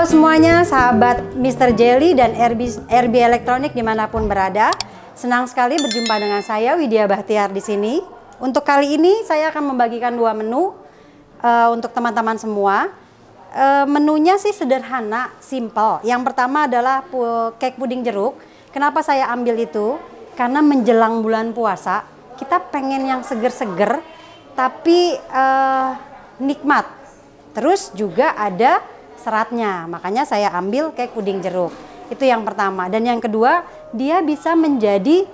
Halo semuanya, sahabat Mr. Jelly dan RB Elektronik dimanapun berada. Senang sekali berjumpa dengan saya Widya Bahtiar di sini. Untuk kali ini saya akan membagikan dua menu untuk teman-teman semua. Menunya sih sederhana, simple. Yang pertama adalah cake puding jeruk. Kenapa saya ambil itu? Karena menjelang bulan puasa, kita pengen yang seger-seger, tapi nikmat. Terus juga ada seratnya, makanya saya ambil cake puding jeruk. Itu yang pertama. Dan yang kedua, dia bisa menjadi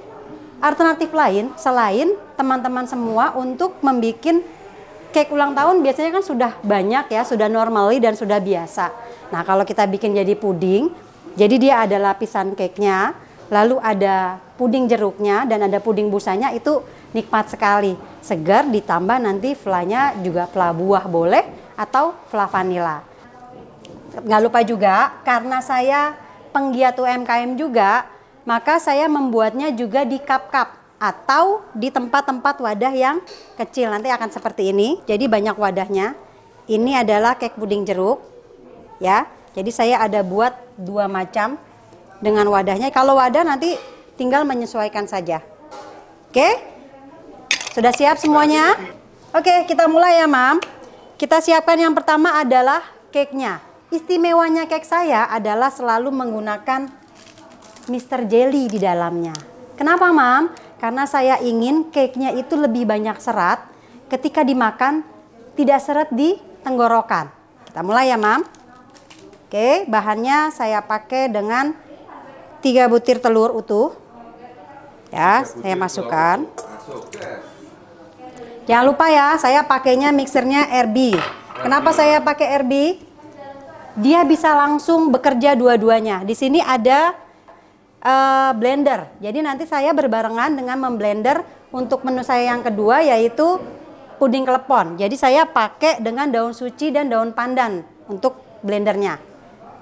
alternatif lain selain teman-teman semua untuk membuat cake ulang tahun. Biasanya kan sudah banyak ya, sudah normally dan sudah biasa. Nah, kalau kita bikin jadi puding, jadi dia ada lapisan cake-nya, lalu ada puding jeruknya dan ada puding busanya, itu nikmat sekali. Segar, ditambah nanti flanya juga fla buah boleh atau fla vanila. Nggak lupa juga, karena saya penggiat UMKM juga, maka saya membuatnya juga di cup-cup atau di tempat-tempat wadah yang kecil. Nanti akan seperti ini, jadi banyak wadahnya. Ini adalah cake puding jeruk, ya. Jadi saya ada buat dua macam dengan wadahnya. Kalau wadah nanti tinggal menyesuaikan saja. Oke, sudah siap semuanya? Oke, kita mulai ya, Mam. Kita siapkan yang pertama adalah cake-nya. Istimewanya cake saya adalah selalu menggunakan Mr. Jelly di dalamnya. Kenapa, Mam? Karena saya ingin cake-nya itu lebih banyak serat. Ketika dimakan, tidak seret di tenggorokan. Kita mulai ya, Mam. Oke, bahannya saya pakai dengan 3 butir telur utuh. Ya, saya masukkan. Jangan lupa ya, saya pakainya mixernya RB. Kenapa saya pakai RB? Dia bisa langsung bekerja dua-duanya. Di sini ada blender. Jadi nanti saya berbarengan dengan memblender untuk menu saya yang kedua, yaitu puding klepon. Jadi saya pakai dengan daun suci dan daun pandan untuk blendernya.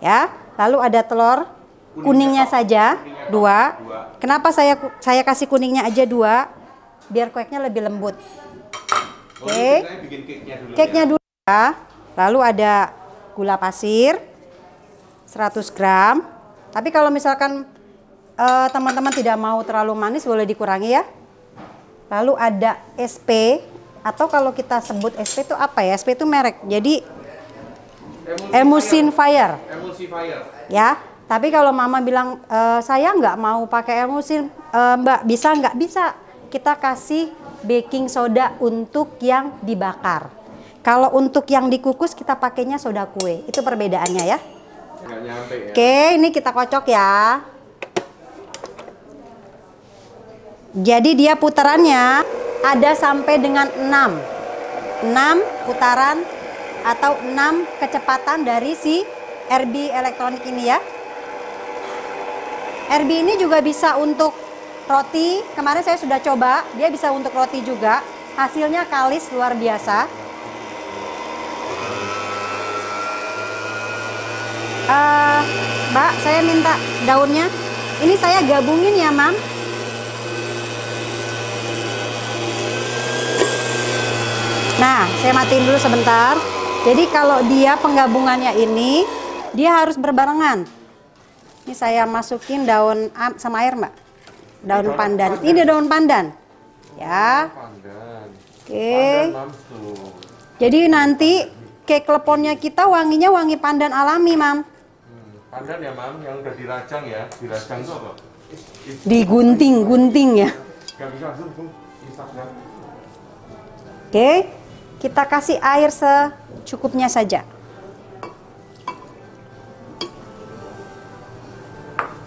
Ya. Lalu ada telur kuningnya saja 2. Kenapa saya kasih kuningnya aja 2? Biar cake-nya lebih lembut. Oke. Cake-nya dulu ya. Lalu ada gula pasir 100 gram. Tapi kalau misalkan teman-teman tidak mau terlalu manis, boleh dikurangi ya. Lalu ada SP, atau kalau kita sebut SP itu apa ya? SP itu merek. Jadi emulsifier. Ya. Tapi kalau mama bilang saya nggak mau pakai emulsin, Mbak, bisa nggak? Bisa. Kita kasih baking soda untuk yang dibakar. Kalau untuk yang dikukus kita pakainya soda kue. Itu perbedaannya ya. Nggak nyampe ya. Oke, ini kita kocok ya. Jadi dia putarannya ada sampai dengan 6 putaran atau 6 kecepatan dari si RB Elektronik ini ya. RB ini juga bisa untuk roti. Kemarin saya sudah coba, dia bisa untuk roti juga. Hasilnya kalis luar biasa. Mbak, saya minta daunnya. Ini saya gabungin ya, Mam. Nah, saya matiin dulu sebentar. Jadi kalau dia penggabungannya ini, dia harus berbarengan. Ini saya masukin daun sama air, Mbak. Daun pandan. Ini daun pandan. Ya. Oke. Jadi nanti cake kleponnya kita wanginya wangi pandan alami, Mam. Pandan ya, Mam, yang udah dirajang ya. Dirajang itu apa? Digunting-gunting ya. Gak bisa langsung Instagram. Oke, kita kasih air secukupnya saja.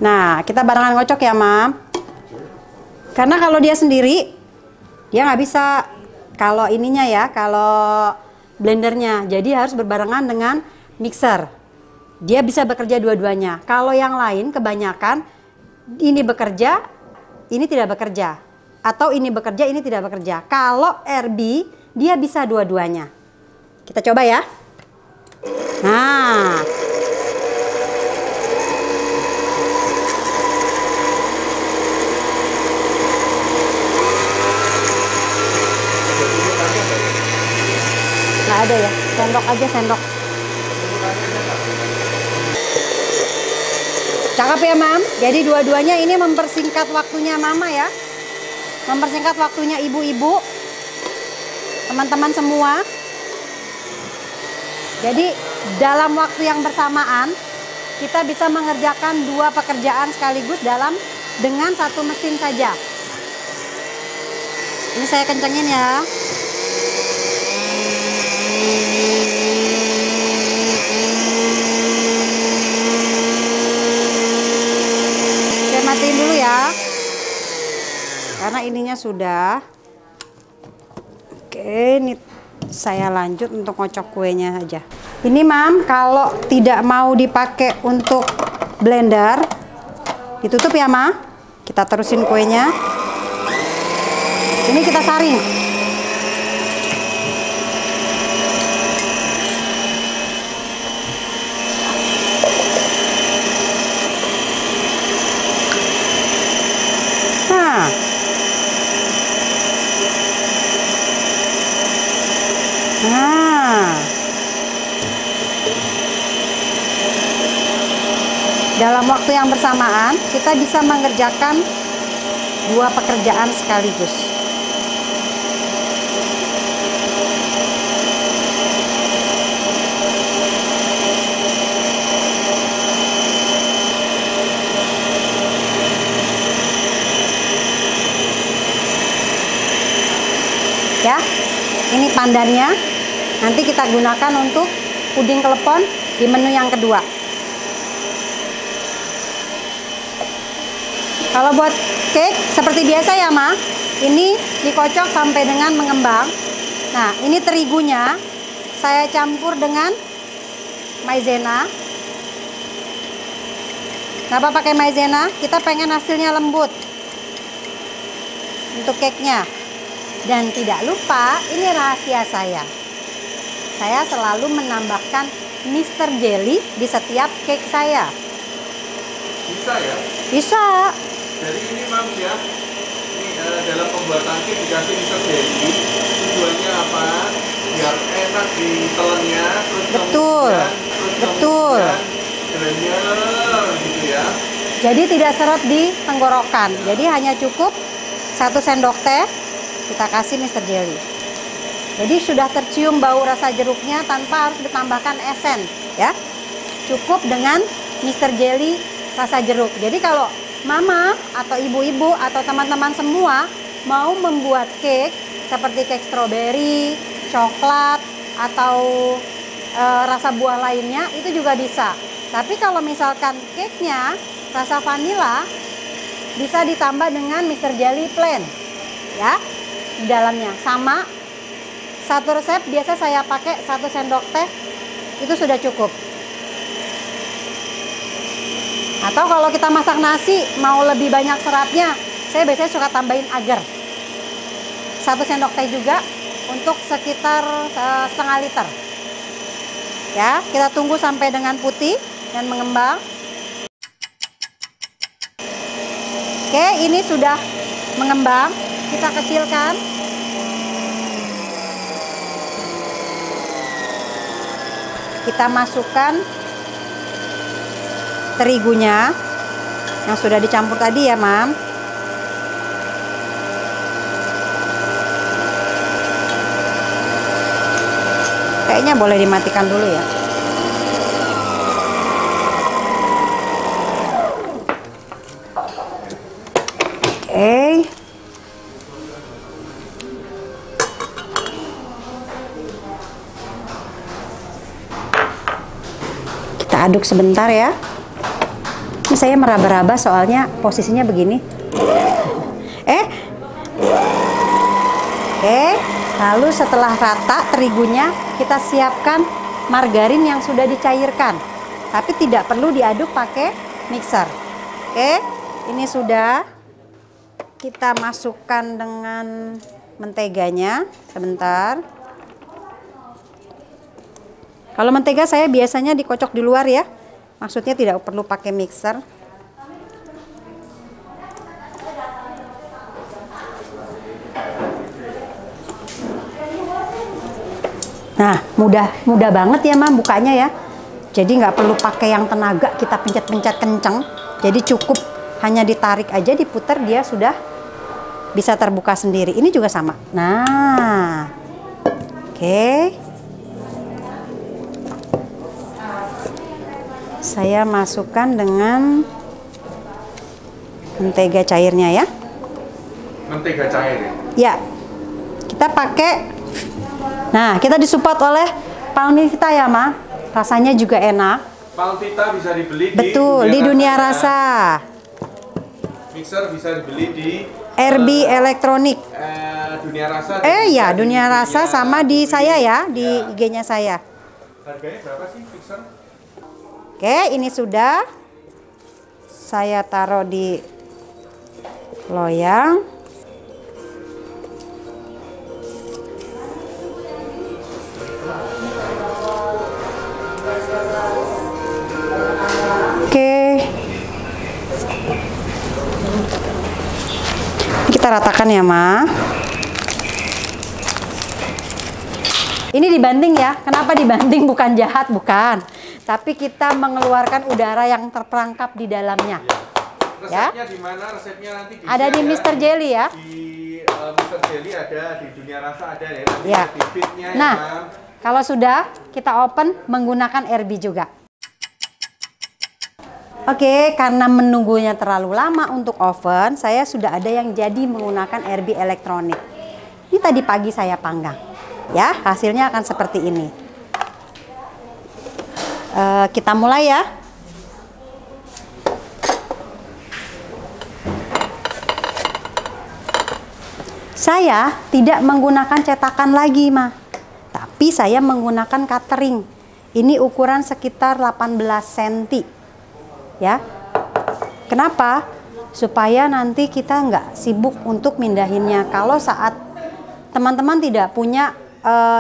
Nah, kita barengan ngocok ya, Mam. Karena kalau dia sendiri, dia nggak bisa. Kalau ininya ya, kalau blendernya. Jadi harus berbarengan dengan mixer. Dia bisa bekerja dua-duanya. Kalau yang lain kebanyakan ini bekerja, ini tidak bekerja. Atau ini bekerja, ini tidak bekerja. Kalau RB, dia bisa dua-duanya. Kita coba ya. Nah. Nggak ada ya, sendok aja, sendok. Cakep ya, Mam? Jadi dua-duanya ini mempersingkat waktunya Mama ya. Mempersingkat waktunya ibu-ibu. Teman-teman semua. Jadi dalam waktu yang bersamaan kita bisa mengerjakan dua pekerjaan sekaligus dengan satu mesin saja. Ini saya kencengin ya. Saya matiin dulu ya. Karena ininya sudah. Oke, ini saya lanjut untuk ngocok kuenya aja. Ini Mam, kalau tidak mau dipakai untuk blender, ditutup ya Ma. Kita terusin kuenya. Ini kita saring. Nah, dalam waktu yang bersamaan kita bisa mengerjakan dua pekerjaan sekaligus. Ya, ini pandannya. Nanti kita gunakan untuk puding klepon di menu yang kedua. Kalau buat cake seperti biasa ya Ma, ini dikocok sampai dengan mengembang. Nah, ini terigunya saya campur dengan maizena. Kenapa pakai maizena? Kita pengen hasilnya lembut untuk cake-nya. Dan tidak lupa, ini rahasia saya. Saya selalu menambahkan Mr. Jelly di setiap cake saya. Bisa ya? Bisa. Jadi ini Mam ya, ini dalam pembuatan cake dikasih Mr. Jelly. Tujuannya apa? Biar enak ditelannya. Betul. Betul. Kerennya gitu ya. Jadi tidak seret di tenggorokan. Jadi hanya cukup 1 sendok teh kita kasih Mr. Jelly. Jadi sudah tercium bau rasa jeruknya tanpa harus ditambahkan esen ya. Cukup dengan Mr. Jelly rasa jeruk. Jadi kalau Mama atau ibu-ibu atau teman-teman semua mau membuat cake seperti cake stroberi, coklat atau rasa buah lainnya itu juga bisa. Tapi kalau misalkan cake-nya rasa vanila bisa ditambah dengan Mr. Jelly plain ya di dalamnya. Sama satu resep biasa saya pakai 1 sendok teh itu sudah cukup. Atau kalau kita masak nasi mau lebih banyak seratnya, saya biasanya suka tambahin agar 1 sendok teh juga untuk sekitar setengah liter. Ya, kita tunggu sampai dengan putih dan mengembang. Oke, ini sudah mengembang. Kita kecilkan. Kita masukkan terigunya yang sudah dicampur tadi ya Mam. Kayaknya boleh dimatikan dulu ya. Oke. Kita aduk sebentar ya. Ini saya meraba-raba soalnya posisinya begini. Lalu setelah rata terigunya, kita siapkan margarin yang sudah dicairkan. Tapi tidak perlu diaduk pakai mixer. Oke, ini sudah. Kita masukkan dengan menteganya sebentar. Kalau mentega saya biasanya dikocok di luar ya. Maksudnya tidak perlu pakai mixer. Nah, mudah banget ya Mam bukanya ya. Jadi nggak perlu pakai yang tenaga, kita pencet-pencet kenceng. Jadi cukup hanya ditarik aja, diputar, dia sudah bisa terbuka sendiri. Ini juga sama. Nah, oke. Saya masukkan dengan mentega cairnya ya. Mentega cair ya? Ya, kita pakai. Nah, kita disupport oleh Palmivita ya, Ma. Rasanya juga enak. Palmvita bisa dibeli betul, di Dunia Rasa. Mixer bisa dibeli di RB Elektronik. Dunia Rasa. Ya, Dunia Rasa sama di saya ya, di IG-nya saya. Harganya berapa sih mixer? Oke, ini sudah. Saya taruh di loyang. Oke. Kita ratakan ya, Ma. Ini dibanting ya. Kenapa dibanting? Bukan jahat, bukan. Tapi kita mengeluarkan udara yang terperangkap di dalamnya. Resepnya di mana? Resepnya nanti ada di Mr. Jelly ya. Di Mr. Jelly ada, di Dunia Rasa ada ya. Nanti ya. Di feed-nya nah, ya, kalau sudah kita open menggunakan RB juga. Oke, karena menunggunya terlalu lama untuk oven, saya sudah ada yang jadi menggunakan RB Elektronik. Ini tadi pagi saya panggang. Ya, hasilnya akan seperti ini. Kita mulai ya. Saya tidak menggunakan cetakan lagi, Ma. Tapi saya menggunakan catering. Ini ukuran sekitar 18 cm. Ya, kenapa? Supaya nanti kita nggak sibuk untuk mindahinnya. Kalau saat teman-teman tidak punya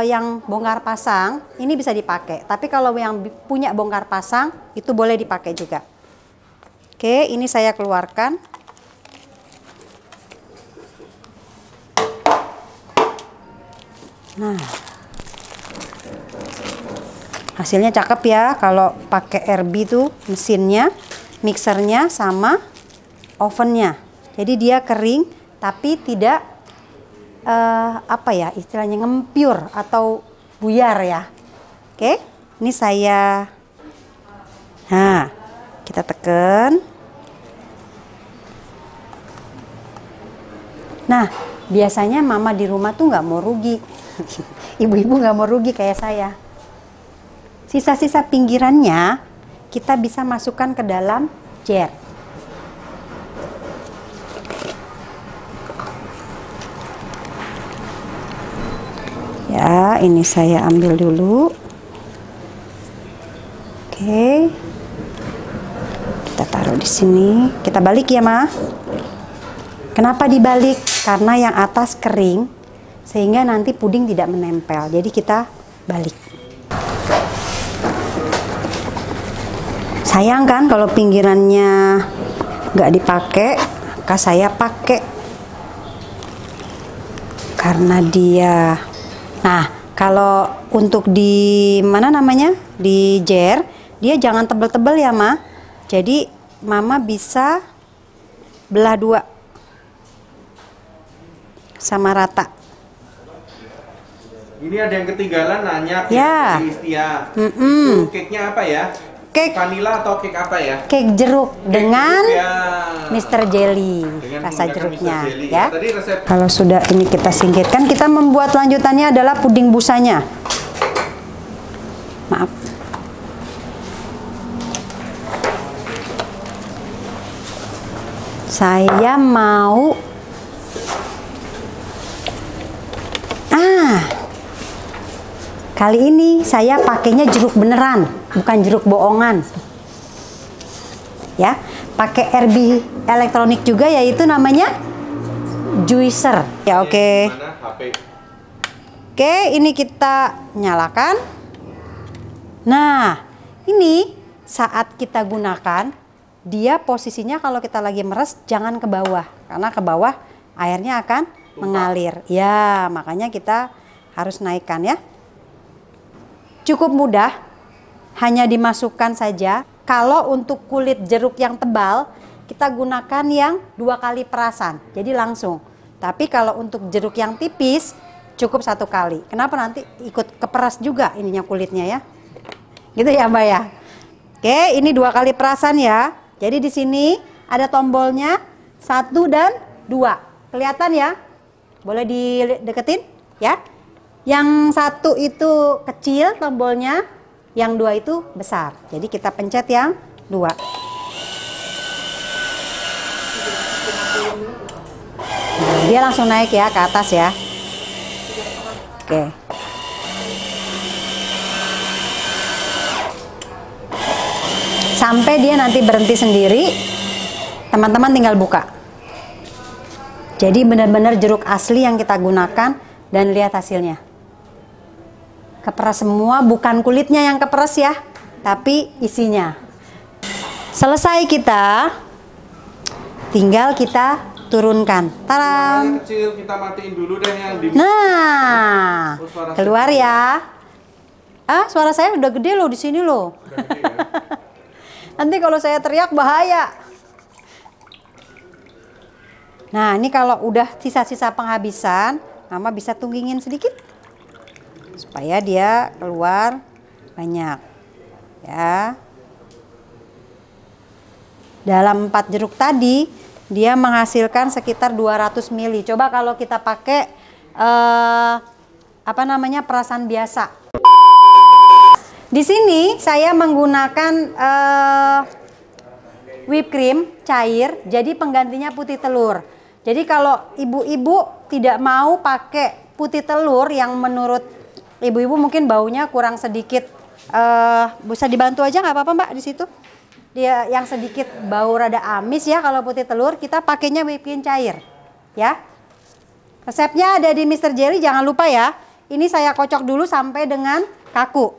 yang bongkar pasang, ini bisa dipakai. Tapi kalau yang punya bongkar pasang, itu boleh dipakai juga. Oke, ini saya keluarkan. Nah, hasilnya cakep ya kalau pakai RB tuh mesinnya, mixernya sama ovennya. Jadi dia kering tapi tidak apa ya istilahnya ngempur atau buyar ya. Oke, ini saya. Nah, kita tekan. Nah, biasanya mama di rumah tuh nggak mau rugi. Ibu-ibu nggak mau rugi kayak saya. Sisa-sisa pinggirannya kita bisa masukkan ke dalam jar. Ya, ini saya ambil dulu. Oke. Kita taruh di sini. Kita balik ya, Ma. Kenapa dibalik? Karena yang atas kering sehingga nanti puding tidak menempel. Jadi kita balik. Sayang kan kalau pinggirannya nggak dipakai, maka saya pakai karena dia. Nah, kalau untuk di mana namanya di jar, dia jangan tebel-tebel ya, Ma. Jadi Mama bisa belah dua sama rata. Ini ada yang ketinggalan nanya ya. Itu cake-nya apa ya? Cake vanilla atau cake apa ya? Cake jeruk dengan ya. Mr. Jelly, dengan rasa jeruknya Jelly. ya. Tadi resep. Kalau sudah ini kita singkirkan, kita membuat lanjutannya adalah puding busanya. Maaf. Saya mau kali ini saya pakainya jeruk beneran, bukan jeruk bohongan. Ya, pakai RB Elektronik juga, yaitu namanya juicer. Ya, oke. Oke, ini kita nyalakan. Nah, ini saat kita gunakan, dia posisinya kalau kita lagi meres jangan ke bawah, karena ke bawah airnya akan mengalir. Ya, makanya kita harus naikkan ya. Cukup mudah, hanya dimasukkan saja Kalau untuk kulit jeruk yang tebal, kita gunakan yang 2 kali perasan, jadi langsung. Tapi kalau untuk jeruk yang tipis, cukup 1 kali. Kenapa? Nanti ikut keperas juga ininya kulitnya ya. Gitu ya Mbak ya. Oke, ini 2 kali perasan ya. Jadi di sini ada tombolnya 1 dan 2. Kelihatan ya? Boleh dideketin ya. Yang 1 itu kecil tombolnya, yang 2 itu besar. Jadi kita pencet yang 2. Nah, dia langsung naik ya ke atas ya. Oke. Sampai dia nanti berhenti sendiri, teman-teman tinggal buka. Jadi benar-benar jeruk asli yang kita gunakan, dan lihat hasilnya. Keperas semua, bukan kulitnya yang keperas ya, tapi isinya. Selesai kita, tinggal kita turunkan. Taram. Kecil, kita matiin dulu deh yang di. Nah, keluar ya. Ah, suara saya udah gede loh di sini loh. Udah gede ya? Nanti kalau saya teriak bahaya. Nah, ini kalau udah sisa-sisa penghabisan, Mama bisa tunggingin sedikit supaya dia keluar banyak ya. Dalam 4 jeruk tadi dia menghasilkan sekitar 200 ml. Coba kalau kita pakai perasan biasa. Di sini saya menggunakan whipped cream cair, jadi penggantinya putih telur. Jadi kalau ibu-ibu tidak mau pakai putih telur yang menurut ibu-ibu mungkin baunya kurang sedikit, bisa dibantu aja nggak apa-apa Mbak di situ. Dia yang sedikit bau rada amis ya kalau putih telur, kita pakainya whipped cream cair ya. Resepnya ada di Mr. Jelly, jangan lupa ya. Ini saya kocok dulu sampai dengan kaku.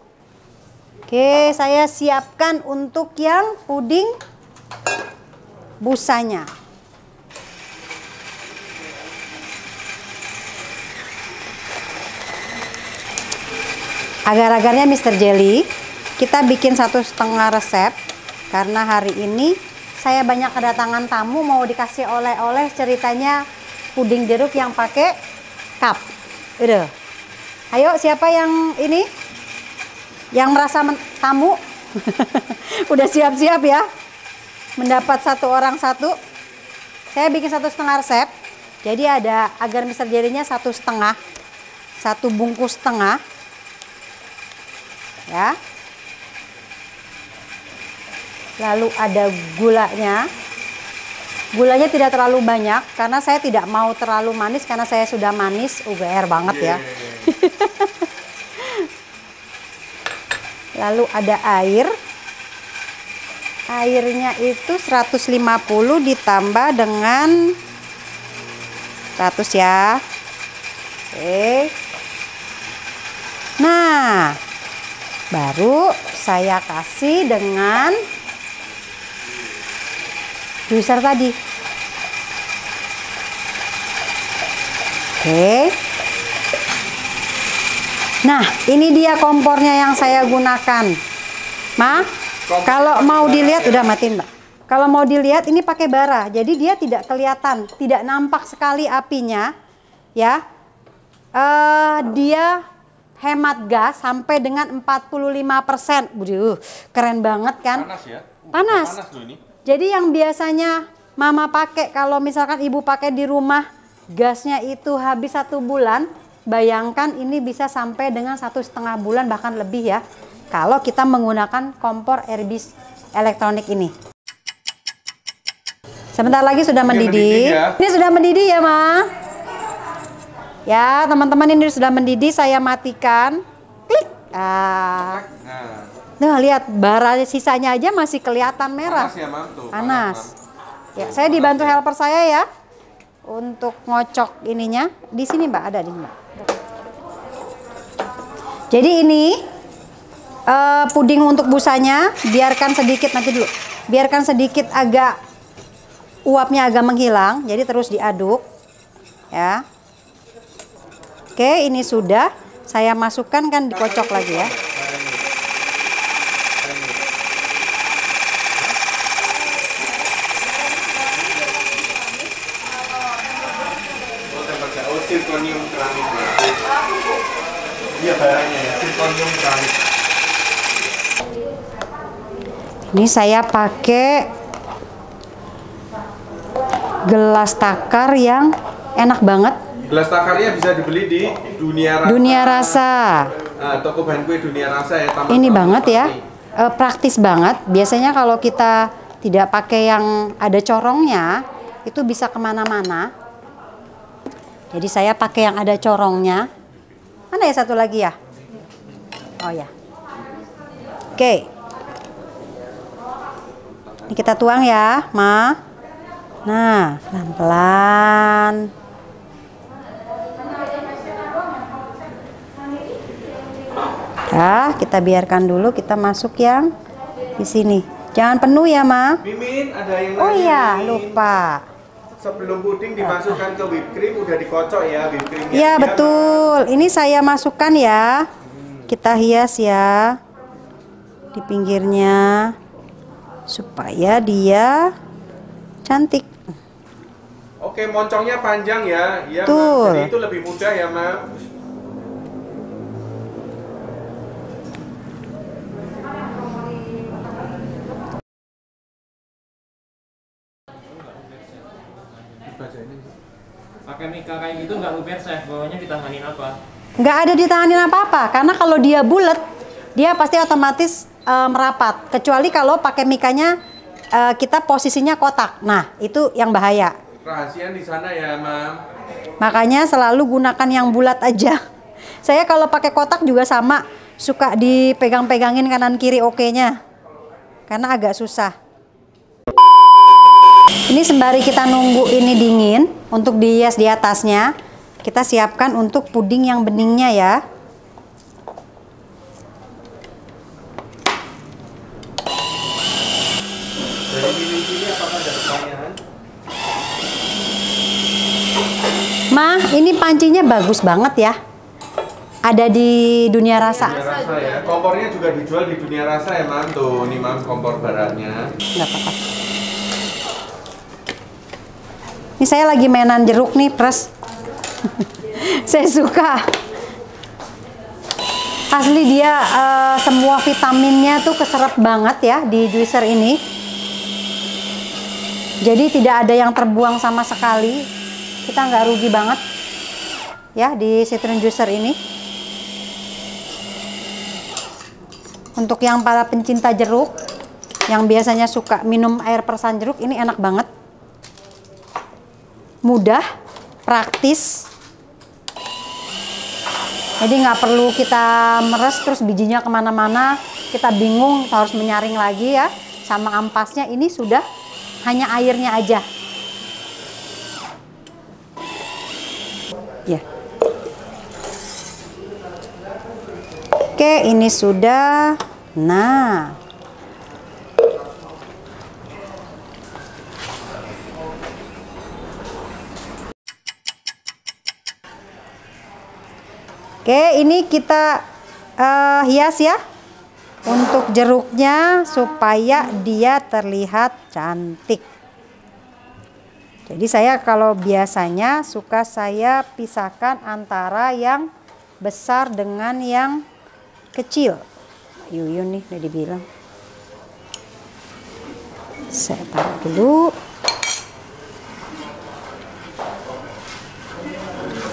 Oke, saya siapkan untuk yang puding busanya. Agar-agarnya Mr. Jelly, kita bikin 1,5 resep karena hari ini saya banyak kedatangan tamu mau dikasih oleh-oleh, ceritanya puding jeruk yang pakai cup. Udah. Ayo siapa yang ini? Yang merasa tamu? Udah siap-siap ya? Mendapat 1 orang 1. Saya bikin 1,5 resep. Jadi ada agar Mr. Jelly-nya 1,5, 1 bungkus setengah. Ya, lalu ada gulanya. Gulanya tidak terlalu banyak karena saya tidak mau terlalu manis karena saya sudah manis, UGR banget ya. Lalu ada air. Airnya itu 150 ditambah dengan 100 ya. Oke. Nah, baru saya kasih dengan juicer tadi. Oke. Nah, ini dia kompornya yang saya gunakan. Kalau mau dilihat, udah matiin Mbak. Kalau mau dilihat ini pakai bara, jadi dia tidak kelihatan, tidak nampak sekali apinya, ya. Dia hemat gas sampai dengan 45%. Keren banget kan? Panas ya? Panas. Panas loh ini. Jadi yang biasanya Mama pakai kalau misalkan Ibu pakai di rumah, gasnya itu habis 1 bulan, bayangkan ini bisa sampai dengan 1,5 bulan bahkan lebih ya. Kalau kita menggunakan kompor Airbis elektronik ini. Sebentar lagi sudah mendidih. Ya. Ini sudah mendidih ya, Ma. Ya, teman-teman, ini sudah mendidih, saya matikan. Klik. Nah, lihat bara sisanya aja masih kelihatan merah. Panas ya, Mam? Tuh, panas. Ya, saya dibantu helper saya ya untuk ngocok ininya. Di sini Mbak, ada di Mbak. Jadi ini puding untuk busanya, biarkan sedikit nanti dulu. Biarkan sedikit agak uapnya agak menghilang, jadi terus diaduk. Ya. Oke, ini sudah. Saya masukkan kan dikocok lagi ya. Iya barangnya ya, zirconium keramik. Ini saya pakai gelas takar yang enak banget. Gelas takarnya bisa dibeli di Dunia Rasa. Dunia Rasa. Toko bahan kue Dunia Rasa ya. Ini banget ya, praktis banget. Biasanya kalau kita tidak pakai yang ada corongnya, itu bisa kemana-mana. Jadi saya pakai yang ada corongnya. Mana ya satu lagi ya? Oh ya. Oke. Ini kita tuang ya, Ma. Nah, pelan-pelan. Ya, kita biarkan dulu, kita masuk yang di sini. Jangan penuh ya, Ma. Mimin, ada yang Oh nanya, iya, Mimin. lupa. Sebelum puding dimasukkan ke whipped cream udah dikocok ya whipped creamnya. Iya, betul. Ini saya masukkan ya. Kita hias ya di pinggirnya supaya dia cantik. Oke, moncongnya panjang ya. Iya, Betul. Jadi itu lebih mudah ya, Ma. Pakai mika kayak gitu nggak luber, chef, bawahnya ditahanin apa? Nggak ada ditahanin apa-apa, karena kalau dia bulat, dia pasti otomatis merapat. Kecuali kalau pakai mikanya kita posisinya kotak. Nah, itu yang bahaya. Rahasia di sana ya, Ma. Makanya selalu gunakan yang bulat aja. Saya kalau pakai kotak juga sama, suka dipegang-pegangin kanan kiri oke-nya. Karena agak susah. Ini sembari kita nunggu ini dingin untuk dihias di atasnya, kita siapkan untuk puding yang beningnya ya. Dari sini apakah ada pertanyaan? Ma, ini pancinya bagus banget ya. Ada di Dunia Rasa. Dunia Rasa ya. Kompornya juga dijual di Dunia Rasa ya, Mam. Tuh, nih Mam kompor baratnya. Nggak apa-apa. Ini saya lagi mainan jeruk nih, Pres. Saya suka. Asli dia semua vitaminnya tuh keserap banget ya di juicer ini. Jadi tidak ada yang terbuang sama sekali. Kita nggak rugi banget ya di citron juicer ini. Untuk yang para pencinta jeruk, yang biasanya suka minum air persan jeruk, ini enak banget. Mudah, praktis. Jadi nggak perlu kita meres terus bijinya kemana-mana, kita bingung harus menyaring lagi ya. Sama ampasnya ini sudah hanya airnya aja. Ya. Oke, ini sudah. Nah. Oke, ini kita hias ya untuk jeruknya supaya dia terlihat cantik. Jadi saya kalau biasanya suka saya pisahkan antara yang besar dengan yang kecil. Yuyun nih udah dibilang. Saya taruh dulu.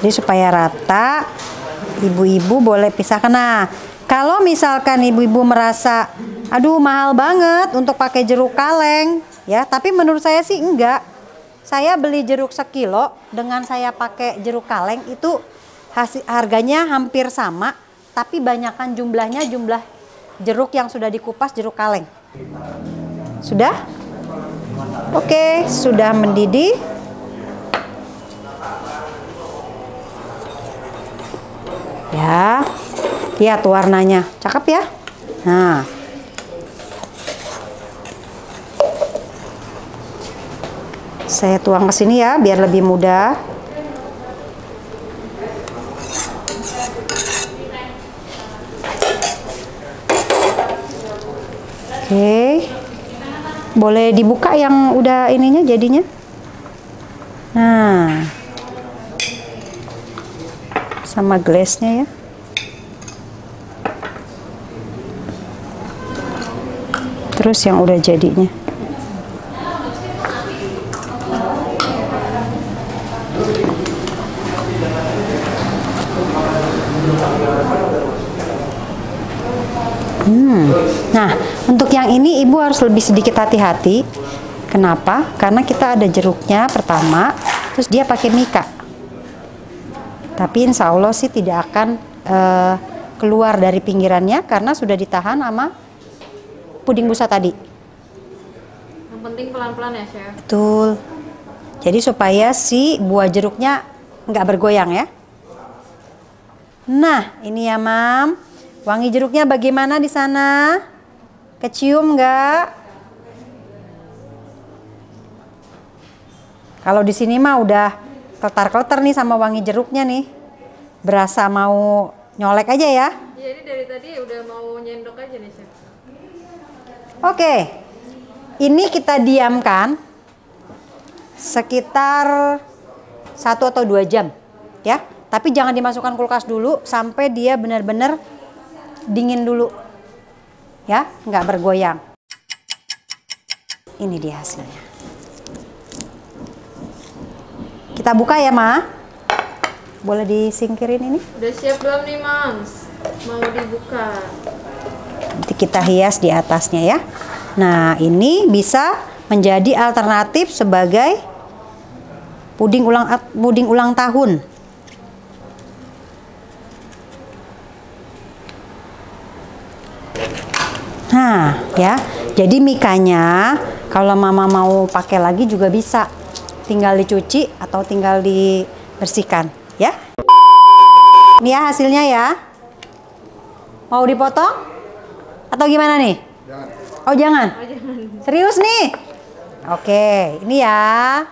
Jadi supaya rata. Ibu-ibu boleh pisahkan. Nah, kalau misalkan ibu-ibu merasa, aduh mahal banget untuk pakai jeruk kaleng, ya. Tapi menurut saya sih enggak. Saya beli jeruk sekilo dengan saya pakai jeruk kaleng itu harganya hampir sama, tapi banyakkan jumlahnya jumlah jeruk yang sudah dikupas jeruk kaleng. Sudah? Oke, sudah mendidih. Ya, lihat warnanya, cakep ya. Nah, saya tuang ke sini ya, biar lebih mudah. Oke, boleh dibuka yang udah ininya jadinya. Nah. Sama glassnya ya. Terus yang udah jadinya. Nah, untuk yang ini ibu harus lebih sedikit hati-hati. Kenapa? Karena kita ada jeruknya pertama, terus dia pakai mika. Tapi insya Allah sih tidak akan keluar dari pinggirannya karena sudah ditahan sama puding busa tadi. Yang penting pelan-pelan ya, Chef. Betul. Jadi supaya si buah jeruknya nggak bergoyang ya. Nah, ini ya, Mam. Wangi jeruknya bagaimana di sana? Kecium nggak? Kalau di sini mah udah keltar-keltar nih sama wangi jeruknya nih. Berasa mau nyolek aja ya. Jadi dari tadi udah mau nyendok aja nih, Chef. Oke. Ini kita diamkan sekitar 1 atau 2 jam ya. Tapi jangan dimasukkan kulkas dulu sampai dia benar-benar dingin dulu. Ya, nggak bergoyang. Ini dia hasilnya. Kita buka ya, Ma. Boleh disingkirin ini? Udah siap belum nih, Mams? Mau dibuka. Nanti kita hias di atasnya ya. Nah, ini bisa menjadi alternatif sebagai puding ulang tahun. Nah, ya. Jadi mikanya kalau Mama mau pakai lagi juga bisa. Tinggal dicuci atau tinggal dibersihkan, ya. Ini ya hasilnya ya. Mau dipotong? Atau gimana nih? Jangan. Oh, jangan. Oh, jangan. Serius nih? Oke, ini ya.